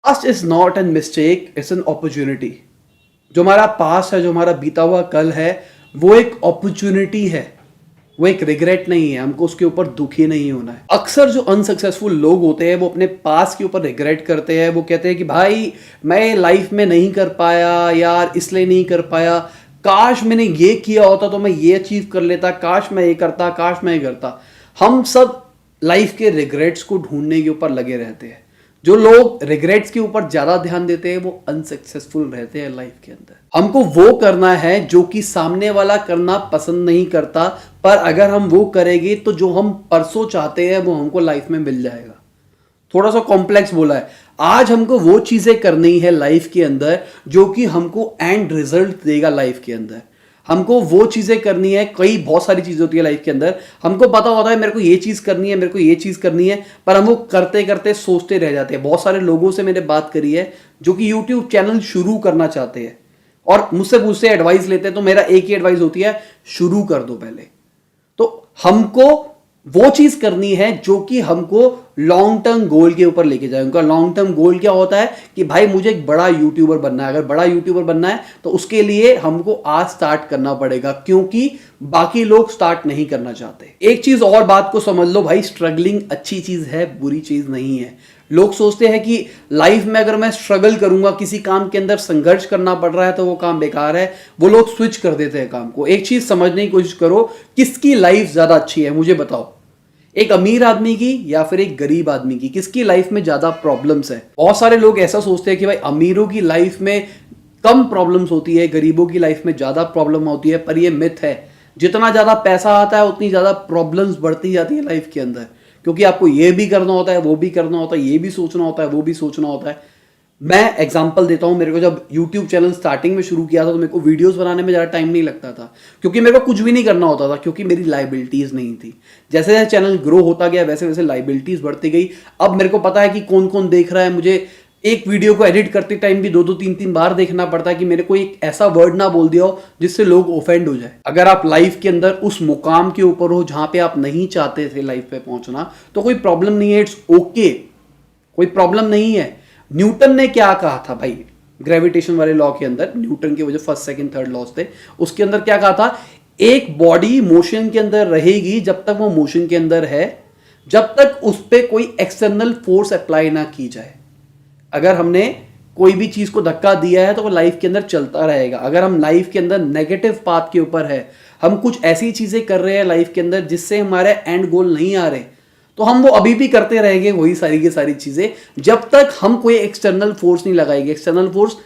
Past is not an mistake, it's an opportunity. जो हमारा past है, जो हमारा बीता हुआ कल है, वो एक अपॉर्चुनिटी है, वो एक रिग्रेट नहीं है। हमको उसके ऊपर दुखी नहीं होना है। अक्सर जो अनसक्सेसफुल लोग होते हैं वो अपने पास्ट के ऊपर रिग्रेट करते हैं। वो कहते हैं कि भाई मैं लाइफ में नहीं कर पाया यार, इसलिए नहीं कर पाया, काश मैंने ये किया होता तो मैं ये अचीव कर लेता, काश मैं ये करता, काश मैं ये करता। हम सब लाइफ के रिग्रेट्स को ढूंढने के ऊपर लगे रहते हैं। जो लोग रिग्रेट्स के ऊपर ज्यादा ध्यान देते हैं वो अनसक्सेसफुल रहते हैं लाइफ के अंदर। हमको वो करना है जो कि सामने वाला करना पसंद नहीं करता, पर अगर हम वो करेंगे तो जो हम परसों चाहते हैं वो हमको लाइफ में मिल जाएगा। थोड़ा सा कॉम्प्लेक्स बोला है। आज हमको वो चीजें करनी है लाइफ के अंदर जो कि हमको एंड रिजल्ट देगा लाइफ के अंदर। हमको वो चीजें करनी है। कई बहुत सारी चीजें होती है लाइफ के अंदर, हमको पता होता है मेरे को ये चीज करनी है, मेरे को ये चीज करनी है, पर हम वो करते करते सोचते रह जाते हैं। बहुत सारे लोगों से मैंने बात करी है जो कि यूट्यूब चैनल शुरू करना चाहते हैं और मुझसे पूछते एडवाइस लेते हैं, तो मेरा एक ही एडवाइस होती है, शुरू कर दो पहले। तो हमको वो चीज करनी है जो कि हमको लॉन्ग टर्म गोल के ऊपर लेके जाए। उनका लॉन्ग टर्म गोल क्या होता है कि भाई मुझे एक बड़ा यूट्यूबर बनना है। अगर बड़ा यूट्यूबर बनना है तो उसके लिए हमको आज स्टार्ट करना पड़ेगा, क्योंकि बाकी लोग स्टार्ट नहीं करना चाहते। एक चीज और बात को समझ लो भाई, स्ट्रगलिंग अच्छी चीज है, बुरी चीज नहीं है। लोग सोचते हैं कि लाइफ में अगर मैं स्ट्रगल करूंगा, किसी काम के अंदर संघर्ष करना पड़ रहा है तो वो काम बेकार है, वो लोग स्विच कर देते हैं काम को। एक चीज समझने की कोशिश करो, किसकी लाइफ ज्यादा अच्छी है मुझे बताओ, एक अमीर आदमी की या फिर एक गरीब आदमी की? किसकी लाइफ में ज्यादा प्रॉब्लम्स है? बहुत सारे लोग ऐसा सोचते हैं कि भाई अमीरों की लाइफ में कम प्रॉब्लम्स होती है, गरीबों की लाइफ में ज्यादा प्रॉब्लम होती है, पर ये मिथ है। जितना ज्यादा पैसा आता है उतनी ज्यादा प्रॉब्लम्स बढ़ती जाती है लाइफ के अंदर, क्योंकि आपको ये भी करना होता है, वो भी करना होता है, ये भी सोचना होता है, वो भी सोचना होता है। मैं एग्जांपल देता हूं, मेरे को जब YouTube चैनल स्टार्टिंग में शुरू किया था तो मेरे को वीडियोस बनाने में ज़्यादा टाइम नहीं लगता था, क्योंकि मेरे को कुछ भी नहीं करना होता था, क्योंकि मेरी लाइबिलिटीज़ नहीं थी। जैसे जैसे चैनल ग्रो होता गया वैसे वैसे लाइबिलिटीज़ बढ़ती गई। अब मेरे को पता है कि कौन कौन देख रहा है। मुझे एक वीडियो को एडिट करते टाइम भी 2-3 बार देखना पड़ता है कि मेरे को एक ऐसा वर्ड ना बोल दिया हो जिससे लोग ऑफेंड हो जाए। अगर आप लाइफ के अंदर उस मुकाम के ऊपर हो जहां पे आप नहीं चाहते थे लाइफ पे पहुंचना, तो कोई प्रॉब्लम नहीं है, इट्स ओके, कोई प्रॉब्लम नहीं है। न्यूटन ने क्या कहा था भाई, ग्रेविटेशन वाले लॉ के अंदर, न्यूटन के वो जो फर्स्ट सेकंड थर्ड लॉज थे उसके अंदर क्या कहा था, एक बॉडी मोशन के अंदर रहेगी जब तक वो मोशन के अंदर है, जब तक उस पर कोई एक्सटर्नल फोर्स अप्लाई ना की जाए। अगर हमने कोई भी चीज को धक्का दिया है तो वो लाइफ के अंदर चलता रहेगा। अगर हम लाइफ के अंदर नेगेटिव पाथ के ऊपर है, हम कुछ ऐसी चीजें कर रहे हैं लाइफ के अंदर जिससे हमारे एंड गोल नहीं आ रहे, तो हम वो अभी भी करते रहेंगे वही सारी की सारी चीजें, जब तक हम कोई एक्सटर्नल फोर्स नहीं लगाएंगे, एक्सटर्नल फोर्स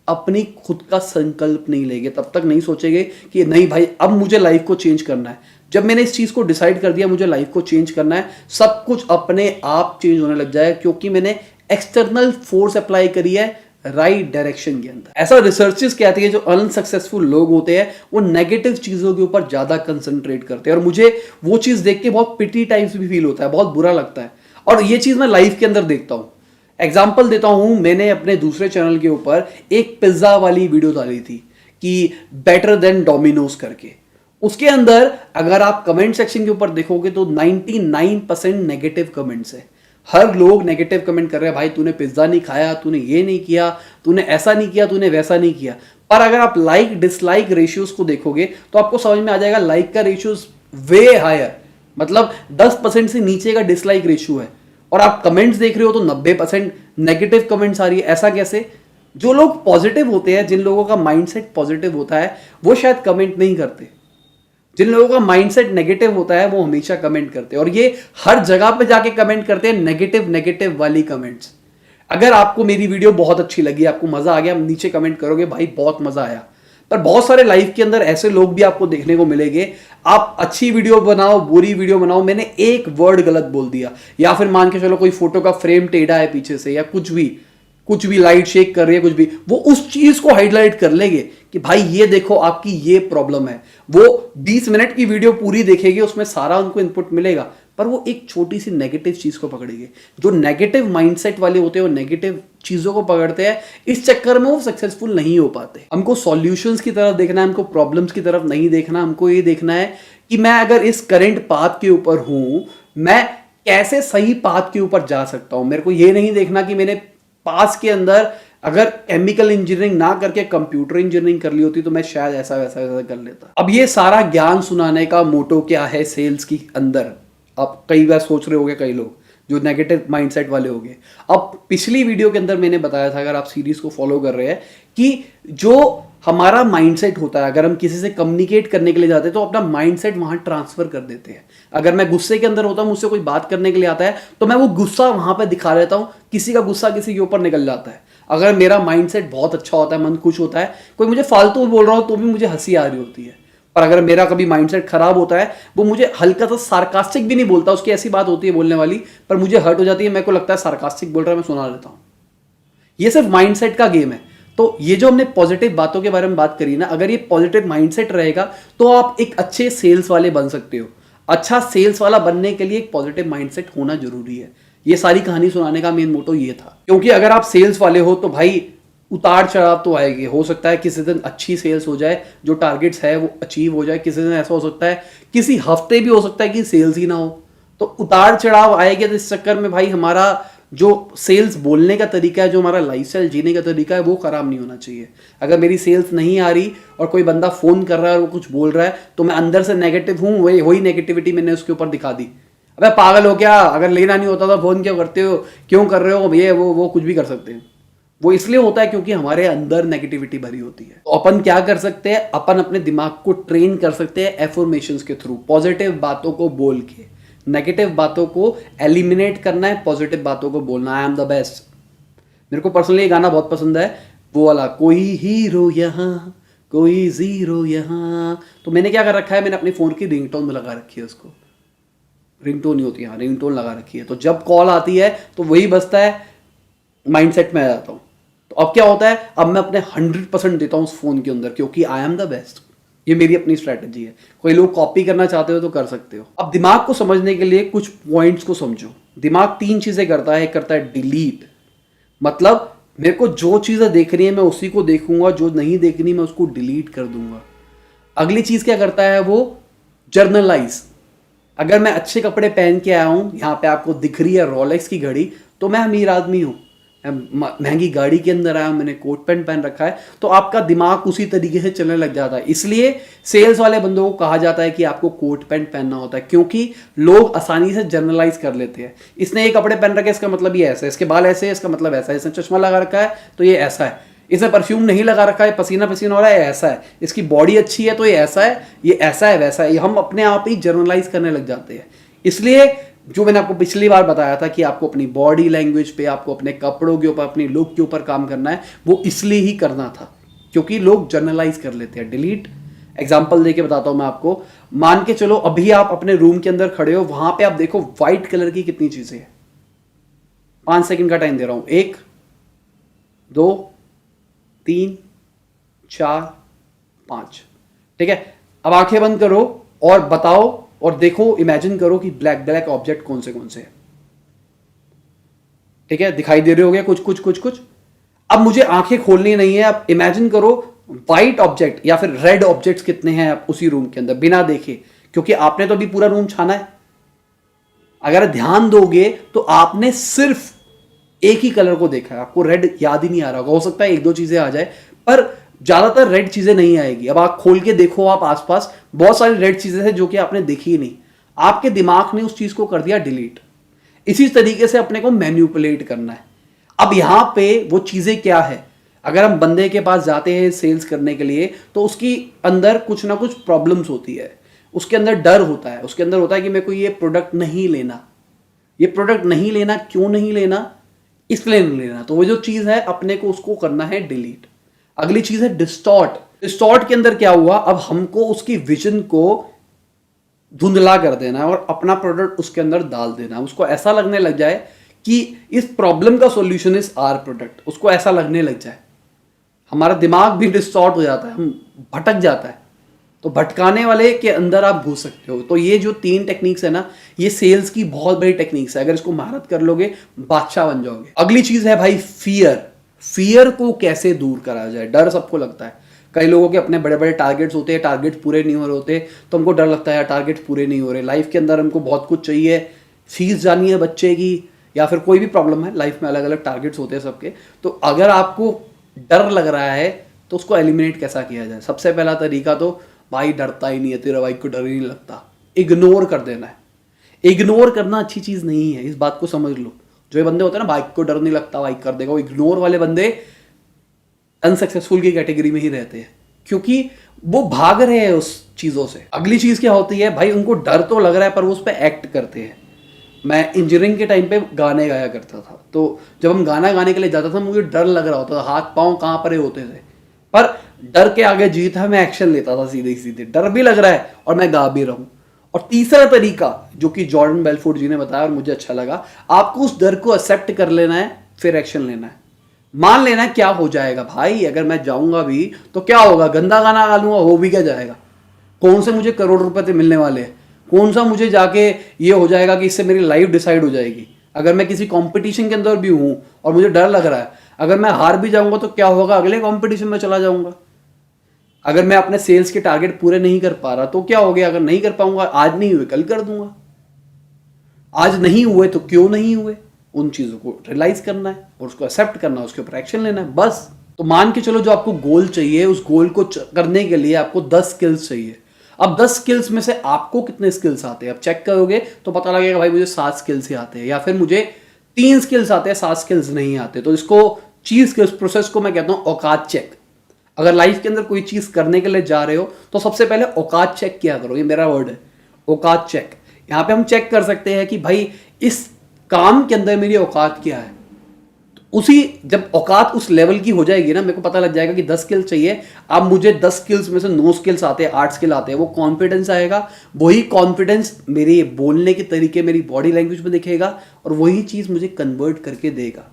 अपनी खुद का संकल्प नहीं लेंगे, तब तक नहीं सोचेंगे कि नहीं भाई अब मुझे लाइफ को चेंज करना है। जब मैंने इस चीज को डिसाइड कर दिया मुझे लाइफ को चेंज करना है, सब कुछ अपने आप चेंज होने लग जाएगा, क्योंकि मैंने एक्सटर्नल फोर्स अप्लाई करी है राइट डायरेक्शन के अंदर। ऐसा रिसर्चेस कहती है जो अनसक्सेसफुल लोग होते हैं वो नेगेटिव चीजों के ऊपर ज्यादा कंसंट्रेट करते हैं, और मुझे वो चीज देख के बहुत पिटी टाइप्स भी फील होता है, बहुत बुरा लगता है। और ये चीज मैं लाइफ के अंदर देखता हूं। एग्जाम्पल देता हूं, मैंने अपने दूसरे चैनल के ऊपर एक पिज्जा वाली वीडियो डाली थी कि बेटर देन डोमिनोज करके। उसके अंदर अगर आप कमेंट सेक्शन के ऊपर देखोगे तो 99% नेगेटिव कमेंट्स है। हर लोग नेगेटिव कमेंट कर रहे हैं, भाई तूने पिज्जा नहीं खाया, तूने ये नहीं किया, तूने ऐसा नहीं किया, तूने वैसा नहीं किया। पर अगर आप लाइक डिसलाइक रेशियोज को देखोगे तो आपको समझ में आ जाएगा लाइक का रेशियोज वे हायर, मतलब 10% से नीचे का डिसलाइक रेशियो है, और आप कमेंट्स देख रहे हो तो 90% नेगेटिव कमेंट्स आ रही है। ऐसा कैसे? जो लोग पॉजिटिव होते हैं, जिन लोगों का माइंडसेट पॉजिटिव होता है, वो शायद कमेंट नहीं करते। जिन लोगों का माइंडसेट नेगेटिव होता है वो हमेशा कमेंट करते हैं, और ये हर जगह पे जाके कमेंट करते हैं नेगेटिव नेगेटिव वाली कमेंट्स। अगर आपको मेरी वीडियो बहुत अच्छी लगी, आपको मजा आ गया, नीचे कमेंट करोगे भाई बहुत मजा आया। पर बहुत सारे लाइफ के अंदर ऐसे लोग भी आपको देखने को मिलेंगे, आप अच्छी वीडियो बनाओ, बुरी वीडियो बनाओ, मैंने एक वर्ड गलत बोल दिया, या फिर मान के चलो कोई फोटो का फ्रेम टेढ़ा है पीछे से, या कुछ भी लाइट शेक कर रही है, कुछ भी, वो उस चीज को हाईलाइट कर लेंगे कि भाई ये देखो आपकी ये प्रॉब्लम है। वो 20 मिनट की वीडियो पूरी देखेगी, उसमें सारा उनको इनपुट मिलेगा, पर वो एक छोटी सी नेगेटिव चीज को पकड़ेंगे। जो नेगेटिव माइंडसेट वाले होते हैं वो नेगेटिव चीजों को पकड़ते हैं, इस चक्कर में वो सक्सेसफुल नहीं हो पाते। हमको सॉल्यूशंस की तरफ देखना है, हमको प्रॉब्लम्स की तरफ नहीं देखना। हमको ये देखना है कि मैं अगर इस करंट पाथ के ऊपर हूं, मैं कैसे सही पाथ के ऊपर जा सकता हूं। मेरे को ये नहीं देखना कि मैंने पास के अंदर अगर केमिकल इंजीनियरिंग ना करके कंप्यूटर इंजीनियरिंग कर ली होती तो मैं शायद ऐसा वैसा वैसा कर लेता। अब ये सारा ज्ञान सुनाने का मोटो क्या है सेल्स की अंदर, आप कई बार सोच रहे होंगे कई लोग जो नेगेटिव माइंडसेट वाले होंगे। अब पिछली वीडियो के अंदर मैंने बताया था, अगर आप सीरीज को फॉलो कर रहे हैं, कि जो हमारा माइंडसेट होता है, अगर हम किसी से कम्युनिकेट करने के लिए जाते हैं तो अपना माइंडसेट वहां ट्रांसफर कर देते हैं। अगर मैं गुस्से के अंदर होता हूं, मुझसे कोई बात करने के लिए आता है तो मैं वो गुस्सा वहां पे दिखा देता हूं, किसी का गुस्सा किसी के ऊपर निकल जाता है। अगर मेरा माइंडसेट बहुत अच्छा होता है, मन खुश होता है, कोई मुझे फालतू बोल रहा हो तो भी मुझे हंसी आ रही होती है। पर अगर मेरा कभी माइंडसेट खराब होता है, वो मुझे हल्का सा सार्कास्टिक भी नहीं बोलता, उसकी ऐसी बात होती है बोलने वाली, पर मुझे हर्ट हो जाती है, मेरे को लगता है सार्कास्टिक बोल रहा है, मैं सुना लेता हूं। ये सिर्फ माइंडसेट का गेम है। तो ये जो हमने पॉजिटिव बातों के बारे में बात करी ना, अगर ये पॉजिटिव माइंडसेट रहेगा तो आप एक अच्छे सेल्स वाले बन सकते हो। अच्छा सेल्स वाला बनने के लिए एक पॉजिटिव माइंडसेट होना जरूरी है। ये सारी कहानी सुनाने का मेन मोटो ये था, क्योंकि अगर आप सेल्स वाले हो तो भाई उतार चढ़ाव तो आएगी। हो सकता है किसी दिन अच्छी सेल्स हो जाए, जो टारगेट्स है वो अचीव हो जाए, किसी दिन ऐसा हो सकता है किसी हफ्ते भी हो सकता है कि सेल्स ही ना हो, तो उतार चढ़ाव आएगा। तो इस चक्कर में भाई हमारा जो सेल्स बोलने का तरीका है, जो हमारा लाइफस्टाइल जीने का तरीका है, वो खराब नहीं होना चाहिए। अगर मेरी सेल्स नहीं आ रही और कोई बंदा फोन कर रहा है और वो कुछ बोल रहा है तो मैं अंदर से नेगेटिव हूं, वही नेगेटिविटी मैंने उसके ऊपर दिखा दी। अबे पागल हो क्या, अगर लेना नहीं होता तो फोन क्यों करते हो, क्यों कर रहे हो, ये वो कुछ भी कर सकते हैं। वो इसलिए होता है क्योंकि हमारे अंदर नेगेटिविटी भरी होती है। तो अपन क्या कर सकते हैं, अपन अपने दिमाग को ट्रेन कर सकते हैं एफर्मेशंस के थ्रू, पॉजिटिव बातों को बोल के। नेगेटिव बातों को एलिमिनेट करना है, पॉजिटिव बातों को बोलना। I am the best. मेरे को पर्सनली ये गाना बहुत पसंद है, वो वाला, कोई हीरो यहाँ कोई जीरो यहाँ। तो मैंने क्या कर रखा है, मैंने अपनी फोन की रिंगटोन में लगा रखी है उसको। रिंगटोन नहीं होती, हाँ रिंगटोन लगा रखी है, तो जब कॉल आती है तो वही बजता है, माइंडसेट में आ जाता हूँ। तो अब क्या होता है, अब मैं अपने 100% देता हूँ उस फोन के अंदर, क्योंकि आई एम द बेस्ट। ये मेरी अपनी स्ट्रैटेजी है। कोई लोग कॉपी करना चाहते हो तो कर सकते हो। अब दिमाग को समझने के लिए कुछ पॉइंट्स को समझो। दिमाग 3 चीजें करता है। करता है डिलीट, मतलब मेरे को जो चीजें देख रही है मैं उसी को देखूंगा, जो नहीं देखनी मैं उसको डिलीट कर दूंगा। अगली चीज क्या करता है, वो जर्नलाइज। अगर मैं अच्छे कपड़े पहन के आया हूं, यहाँ पे आपको दिख रही है रोलेक्स की घड़ी, तो मैं अमीर आदमी हूं। महंगी गाड़ी के अंदर आया हूं, मैंने कोट पैंट पहन रखा है, तो आपका दिमाग उसी तरीके से चलने लग जाता है। इसलिए सेल्स वाले बंदों को कहा जाता है कि आपको कोट पैंट पहनना होता है, क्योंकि लोग आसानी से जर्नलाइज कर लेते हैं। इसने ये कपड़े पहन रखे, इसका मतलब ये ऐसा है, इसके बाल ऐसे है, इसका मतलब ऐसा है, इसने चश्मा लगा रखा है तो ये ऐसा है, इसने परफ्यूम नहीं लगा रखा है, पसीना पसीना हो रहा है, ऐसा है, इसकी बॉडी अच्छी है तो ये ऐसा है, ये ऐसा है, वैसा है। हम अपने आप ही जर्नलाइज करने लग जाते हैं। इसलिए जो मैंने आपको पिछली बार बताया था कि आपको अपनी बॉडी लैंग्वेज पे, आपको अपने कपड़ों के ऊपर, अपनी लुक के ऊपर काम करना है, वो इसलिए ही करना था क्योंकि लोग जर्नलाइज कर लेते हैं। डिलीट, एग्जांपल देके बताता हूं मैं आपको। मान के चलो अभी आप अपने रूम के अंदर खड़े हो, वहां पे आप देखो व्हाइट कलर की कितनी चीजें हैं। 5 सेकंड का टाइम दे रहा हूं। 1 2 3 4 5। ठीक है, अब आंखें बंद करो और बताओ और देखो, इमेजिन करो कि ब्लैक ब्लैक ऑब्जेक्ट कौन से हैं। ठीक है, दिखाई दे रहे होंगे कुछ कुछ कुछ कुछ। अब मुझे आंखें खोलनी नहीं है, अब इमेजिन करो व्हाइट ऑब्जेक्ट या फिर रेड ऑब्जेक्ट्स कितने हैं आप उसी रूम के अंदर बिना देखे, क्योंकि आपने तो अभी पूरा रूम छाना है। अगर ध्यान दोगे तो आपने सिर्फ एक ही कलर को देखा है, आपको रेड याद ही नहीं आ रहा होगा। हो सकता है 1-2 चीजें आ जाए, पर ज्यादातर रेड चीजें नहीं आएगी। अब आप खोल के देखो, आप आसपास बहुत सारी रेड चीजें हैं जो कि आपने देखी ही नहीं, आपके दिमाग ने उस चीज को कर दिया डिलीट। इसी तरीके से अपने को मैन्युपुलेट करना है। अब यहां पे वो चीजें क्या है, अगर हम बंदे के पास जाते हैं सेल्स करने के लिए तो उसकी अंदर कुछ ना कुछ प्रॉब्लम्स होती है, उसके अंदर डर होता है, उसके अंदर होता है कि मेरे को ये प्रोडक्ट नहीं लेना। ये प्रोडक्ट नहीं लेना, क्यों नहीं लेना, इसलिए नहीं लेना। तो वो जो चीज है अपने को उसको करना है डिलीट। अगली चीज है डिस्टॉर्ट। डिस्टॉर्ट के अंदर क्या हुआ, अब हमको उसकी विजन को धुंधला कर देना है और अपना प्रोडक्ट उसके अंदर डाल देना है। उसको ऐसा लगने लग जाए कि इस प्रॉब्लम का सॉल्यूशन इज आर प्रोडक्ट, उसको ऐसा लगने लग जाए। हमारा दिमाग भी डिस्टॉर्ट हो जाता है, हम भटक जाता है। तो भटकाने वाले के अंदर आप घुस सकते हो। तो ये जो 3 टेक्निक्स है ना, ये सेल्स की बहुत बड़ी टेक्निक्स है। अगर इसको महारत कर लोगे, बादशाह बन जाओगे। अगली चीज है भाई फियर। फियर को कैसे दूर करा जाए। डर सबको लगता है, कई लोगों के अपने बड़े बड़े टारगेट्स होते हैं, टारगेट पूरे नहीं हो रहे होते तो हमको डर लगता है यार टारगेट पूरे नहीं हो रहे। लाइफ के अंदर हमको बहुत कुछ चाहिए, फीस जानी है बच्चे की, या फिर कोई भी प्रॉब्लम है लाइफ में, अलग अलग टारगेट्स होते हैं सबके। तो अगर आपको डर लग रहा है तो उसको एलिमिनेट कैसा किया जाए? सबसे पहला तरीका तो भाई डरता ही नहीं है, तेरा बाइक को डर ही नहीं लगता, इग्नोर कर देना है। इग्नोर करना अच्छी चीज नहीं है, इस बात को समझ लो। जो ये बंदे होते हैं ना बाइक को डर नहीं लगता, बाइक कर देगा, वो इग्नोर वाले बंदे अनसक्सेसफुल की कैटेगरी में ही रहते हैं, क्योंकि वो भाग रहे हैं उस चीजों से। अगली चीज क्या होती है भाई, उनको डर तो लग रहा है पर वो उस पर एक्ट करते हैं। मैं इंजीनियरिंग के टाइम पे गाने गाया करता था, तो जब हम गाना गाने के लिए जाता था मुझे डर लग रहा होता था, हाथ पांव कहां पर होते थे, पर डर के आगे जीत है, मैं एक्शन लेता था सीधे सीधे। डर भी लग रहा है और मैं गा भी रहा हूं। और तीसरा तरीका जो कि जॉर्डन बेलफोर्ड जी ने बताया और मुझे अच्छा लगा, आपको उस डर को एक्सेप्ट कर लेना है, फिर एक्शन लेना है। मान लेना क्या हो जाएगा भाई, अगर मैं जाऊंगा भी तो क्या होगा, गंदा गाना गा लूंगा, हो भी क्या जाएगा? कौन से मुझे करोड़ रुपए मिलने वाले हैं? कौन सा मुझे जाके ये हो जाएगा कि इससे मेरी लाइफ डिसाइड हो जाएगी? अगर मैं किसी कंपटीशन के अंदर भी हूं और मुझे डर लग रहा है, अगर मैं हार भी जाऊंगा तो क्या होगा, अगले कंपटीशन में चला जाऊंगा। अगर मैं अपने सेल्स के टारगेट पूरे नहीं कर पा रहा तो क्या हो गया, अगर नहीं कर पाऊंगा, आज नहीं हुए कल कर दूंगा। आज नहीं हुए तो क्यों नहीं हुए, उन चीजों को रियलाइज करना है और उसको एक्सेप्ट करना है, उसके ऊपर एक्शन लेना है, बस। तो मान के चलो जो आपको गोल चाहिए, उस गोल को करने के लिए आपको 10 स्किल्स चाहिए। अब 10 स्किल्स में से आपको कितने स्किल्स आते हैं, अब चेक करोगे तो पता लगेगा भाई मुझे 7 स्किल्स ही आते हैं, या फिर मुझे 3 स्किल्स आते हैं, 7 स्किल्स नहीं आते। तो इसको चीज के उस प्रोसेस को मैं कहता हूं औकात चेक। अगर लाइफ के अंदर कोई चीज करने के लिए जा रहे हो तो सबसे पहले औकात चेक किया करो, ये मेरा वर्ड है, औकात चेक। यहां पे हम चेक कर सकते हैं कि भाई इस काम के अंदर मेरी औकात क्या है। तो उसी जब औकात उस लेवल की हो जाएगी ना, मेरे को पता लग जाएगा कि 10 स्किल्स चाहिए, अब मुझे 10 स्किल्स में से 9 स्किल्स आते हैं, 8 स्किल आते हैं, वो कॉन्फिडेंस आएगा। वही कॉन्फिडेंस मेरे बोलने के तरीके, मेरी बॉडी लैंग्वेज में दिखेगा और वही चीज मुझे कन्वर्ट करके देगा।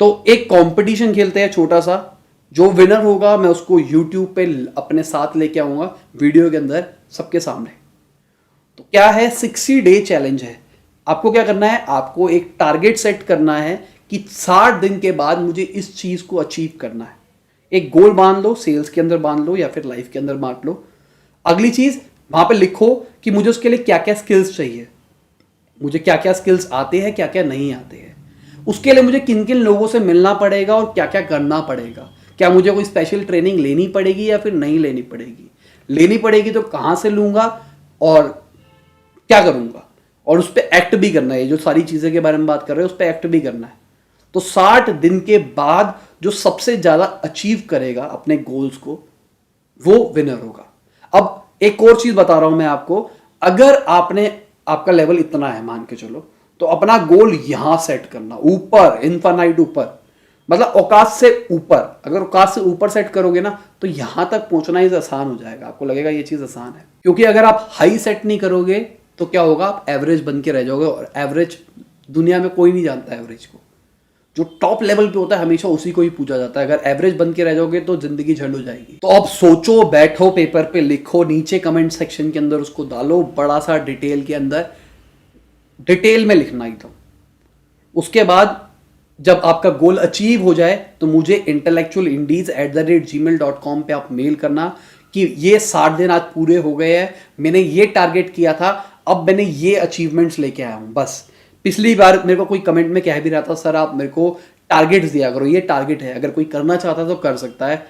तो एक कंपटीशन खेलते हैं छोटा सा, जो विनर होगा मैं उसको यूट्यूब पे अपने साथ लेके आऊंगा वीडियो के अंदर सबके सामने। तो क्या है, 60 डे चैलेंज है। आपको क्या करना है, आपको एक टारगेट सेट करना है कि 60 दिन के बाद मुझे इस चीज को अचीव करना है। एक गोल बांध लो, सेल्स के अंदर बांध लो या फिर लाइफ के अंदर बांध लो। अगली चीज वहां पे लिखो कि मुझे उसके लिए क्या क्या स्किल्स चाहिए, मुझे क्या क्या स्किल्स आते हैं, क्या क्या नहीं आते हैं, उसके लिए मुझे किन किन लोगों से मिलना पड़ेगा और क्या क्या करना पड़ेगा। क्या मुझे कोई स्पेशल ट्रेनिंग लेनी पड़ेगी या फिर नहीं लेनी पड़ेगी? लेनी पड़ेगी तो कहां से लूंगा और क्या करूंगा, और उस पर एक्ट भी करना है। जो सारी चीजें के बारे में बात कर रहे हैं उस पर एक्ट भी करना है। तो 60 दिन के बाद जो सबसे ज्यादा अचीव करेगा अपने गोल्स को, वो विनर होगा। अब एक और चीज बता रहा हूं मैं आपको, अगर आपका लेवल इतना है मान के चलो, तो अपना गोल यहां सेट करना, ऊपर, इनफाइनाइट ऊपर, मतलब औकात से ऊपर। अगर औकात से ऊपर सेट करोगे ना तो यहां तक पहुंचना ही आसान हो जाएगा, आपको लगेगा ये चीज आसान है। क्योंकि अगर आप हाई सेट नहीं करोगे तो क्या होगा, आप एवरेज बन के रह जाओगे, और एवरेज दुनिया में कोई नहीं जानता एवरेज को। जो टॉप लेवल पे होता है हमेशा उसी को ही पूछा जाता है। अगर एवरेज बन के रह जाओगे तो जिंदगी झंड हो जाएगी। तो अब सोचो, बैठो, पेपर पे लिखो, नीचे कमेंट सेक्शन के अंदर उसको डालो, बड़ा सा डिटेल के अंदर, डिटेल में लिखना एकदम। उसके बाद जब आपका गोल अचीव हो जाए तो मुझे intellectualindies@gmail.com पे आप मेल करना कि ये 60 दिन आज पूरे हो गए हैं, मैंने ये टारगेट किया था, अब मैंने ये अचीवमेंट्स लेके आया हूं। बस पिछली बार मेरे को कोई कमेंट में कह भी रहा था, सर आप मेरे को टारगेट्स दिया करो, ये टारगेट है, अगर कोई करना चाहता है तो कर सकता है।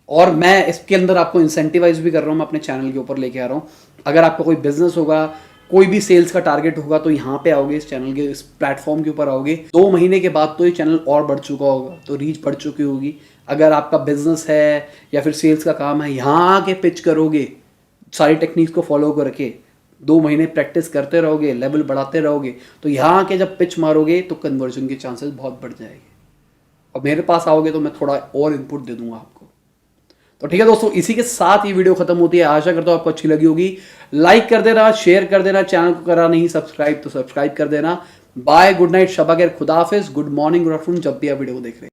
और मैं इसके अंदर आपको इंसेंटिवाइज भी कर रहा हूं, मैं अपने चैनल के ऊपर लेके आ रहा हूं। अगर आपका कोई बिजनेस होगा, कोई भी सेल्स का टारगेट होगा, तो यहाँ पे आओगे, इस चैनल के इस प्लेटफॉर्म के ऊपर आओगे, 2 महीने के बाद तो ये चैनल और बढ़ चुका होगा, तो रीच बढ़ चुकी होगी। अगर आपका बिजनेस है या फिर सेल्स का काम है, यहाँ आके पिच करोगे, सारी टेक्निक्स को फॉलो करके 2 महीने प्रैक्टिस करते रहोगे, लेवल बढ़ाते रहोगे, तो यहाँ आके जब पिच मारोगे तो कन्वर्जन के चांसेस बहुत बढ़ जाएंगे। और मेरे पास आओगे तो मैं थोड़ा और इनपुट दे दूंगा आपको। तो ठीक है दोस्तों, इसी के साथ ये वीडियो खत्म होती है। आशा करता हूं आपको अच्छी लगी होगी। लाइक कर देना, शेयर कर देना, चैनल को करा नहीं सब्सक्राइब तो सब्सक्राइब कर देना। बाय, गुड नाइट, शब खैर, खुदा हाफिज, गुड मॉर्निंग, गुड आफ्टरनून, जब भी आप वीडियो को देख रहे हैं।